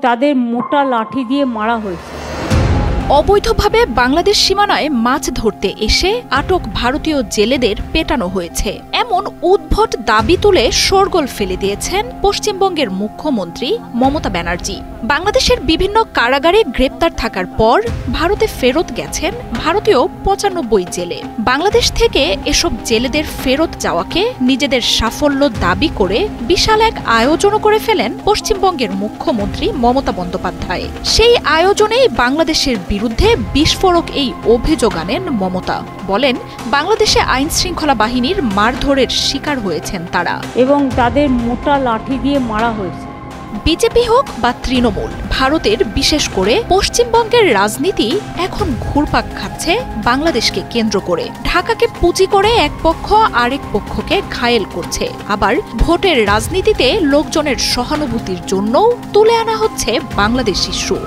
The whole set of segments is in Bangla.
তাদের মোটা লাঠি দিয়ে মারা হয়েছে। অবৈধভাবে বাংলাদেশ সীমানায় মাছ ধরতে এসে আটক ভারতীয় জেলেদের পেটানো হয়েছে এমন উদ্ভট দাবি তুলে শোরগোল ফেলে দিয়েছেন পশ্চিমবঙ্গের মুখ্যমন্ত্রী মমতা ব্যানার্জি। বাংলাদেশের বিভিন্ন কারাগারে গ্রেপ্তার থাকার পর ভারতে ফেরত গেছেন ভারতীয় ৯৫ জেলে। বাংলাদেশ থেকে এসব জেলেদের ফেরত যাওয়াকে নিজেদের সাফল্য দাবি করে বিশাল এক আয়োজনও করে ফেলেন পশ্চিমবঙ্গের মুখ্যমন্ত্রী মমতা বন্দ্যোপাধ্যায়। সেই আয়োজনেই বাংলাদেশের বিরুদ্ধে বিস্ফোরক এই অভিযোগ আনেন মমতা। বলেন, বাংলাদেশে আইন শৃঙ্খলা বাহিনীর মারধরের শিকার হয়েছেন তারা এবং তাদের মোটা লাঠি দিয়ে মারা হয়েছে। বিজেপি হোক বা তৃণমূল, ভারতের বিশেষ করে পশ্চিমবঙ্গের রাজনীতি এখন ঘুরপাক খাচ্ছে বাংলাদেশকে কেন্দ্র করে। ঢাকাকে পুঁজি করে এক পক্ষ আরেক পক্ষকে ঘায়েল করছে। আবার ভোটের রাজনীতিতে লোকজনের সহানুভূতির জন্যও তুলে আনা হচ্ছে বাংলাদেশ ইস্যু।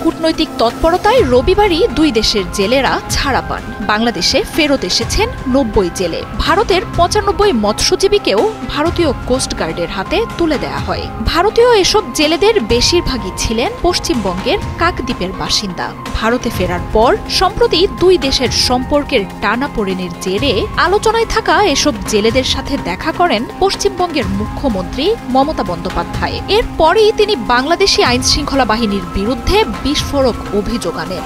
কূটনৈতিক তৎপরতায় রবিবারই দুই দেশের জেলেরা ছাড়া পান। বাংলাদেশে ফেরত এসেছেন ৯০ জেলে। ভারতের ৯৫ মৎস্যজীবীকেও ভারতীয় কোস্টগার্ডের হাতে তুলে দেয়া হয়। ভারতীয় এসব জেলেদের বেশিরভাগই ছিলেন পশ্চিমবঙ্গের কাকদ্বীপের বাসিন্দা। ভারতে ফেরার পর সম্প্রতি দুই দেশের সম্পর্কের টানাপোড়েনের জেরে আলোচনায় থাকা এসব জেলেদের সাথে দেখা করেন পশ্চিমবঙ্গের মুখ্যমন্ত্রী মমতা বন্দ্যোপাধ্যায়। এরপরই তিনি বাংলাদেশি আইন শৃঙ্খলা বাহিনীর বিরুদ্ধে বিস্ফোরক অভিযোগ আনেন।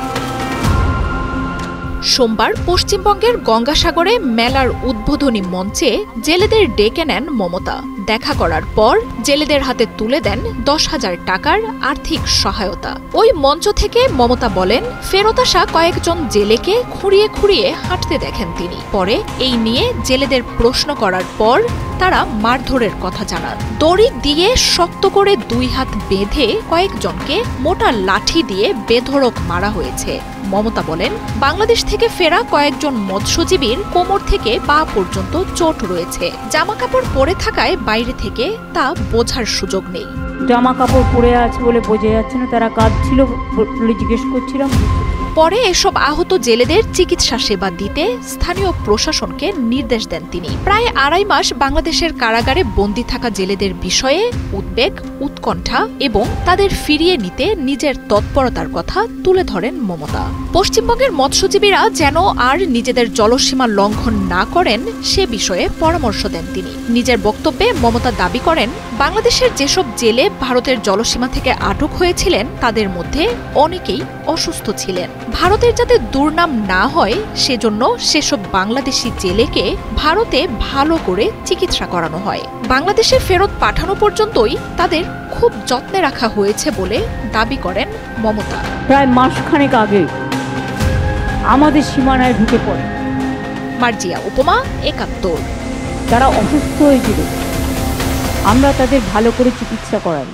সোমবার পশ্চিমবঙ্গের গঙ্গাসাগরে মেলার উদ্বোধনী মঞ্চে জেলেদের ডেকে নেন মমতা। দেখা করার পর জেলেদের হাতে তুলে দেন ১০,০০০ টাকার আর্থিক সহায়তা। ওই মঞ্চ থেকে মমতা বলেন, ফেরত আসা কয়েকজন জেলেকে খুঁড়িয়ে খুঁড়িয়ে হাঁটতে দেখেন তিনি। পরে এই নিয়ে জেলেদের প্রশ্ন করার পর তারা মারধরের কথা জানান। দড়ি দিয়ে শক্ত করে ২ হাত বেঁধে কয়েকজনকে মোটা লাঠি দিয়ে বেধড়ক মারা হয়েছে। মমতা বলেন, বাংলাদেশ থেকে ফেরা কয়েকজন মৎস্যজীবীর কোমর থেকে পা পর্যন্ত চোট রয়েছে। জামাকাপড় পরে থাকায় বাইরে থেকে তা বোঝার সুযোগ নেই। জামা কাপড় পরে আছে বলে বোঝা যাচ্ছে না তারা কাঁদছিল বলে জিজ্ঞেস করছিলাম। পরে এসব আহত জেলেদের চিকিৎসা সেবা দিতে স্থানীয় প্রশাসনকে নির্দেশ দেন তিনি। প্রায় ২.৫ মাস বাংলাদেশের কারাগারে বন্দী থাকা জেলেদের বিষয়ে উদ্বেগ, উৎকণ্ঠা এবং তাদের ফিরিয়ে নিতে নিজের তৎপরতার কথা তুলে ধরেন মমতা। পশ্চিমবঙ্গের মৎস্যজীবীরা যেন আর নিজেদের জলসীমা লঙ্ঘন না করেন সে বিষয়ে পরামর্শ দেন তিনি। নিজের বক্তব্যে মমতা দাবি করেন, বাংলাদেশের যেসব জেলে ভারতের জলসীমা থেকে আটক হয়েছিলেন তাদের মধ্যে অনেকেই অসুস্থ ছিলেন। ভারতের যাতে দুর্নাম না হয় সেজন্য সেসব বাংলাদেশি জেলেকে ভারতে ভালো করে চিকিৎসা করানো হয়। বাংলাদেশে ফেরত পাঠানো পর্যন্তই তাদের খুব যত্নে রাখা হয়েছে বলে দাবি করেন মমতা। প্রায় মাসখানেক আগে আমাদের সীমানায় ঢুকে পড়ে। মার্জিয়া উপমা, ৭১। তারা অসুস্থ হয়েছিল, আমরা তাদের ভালো করে চিকিৎসা করাই।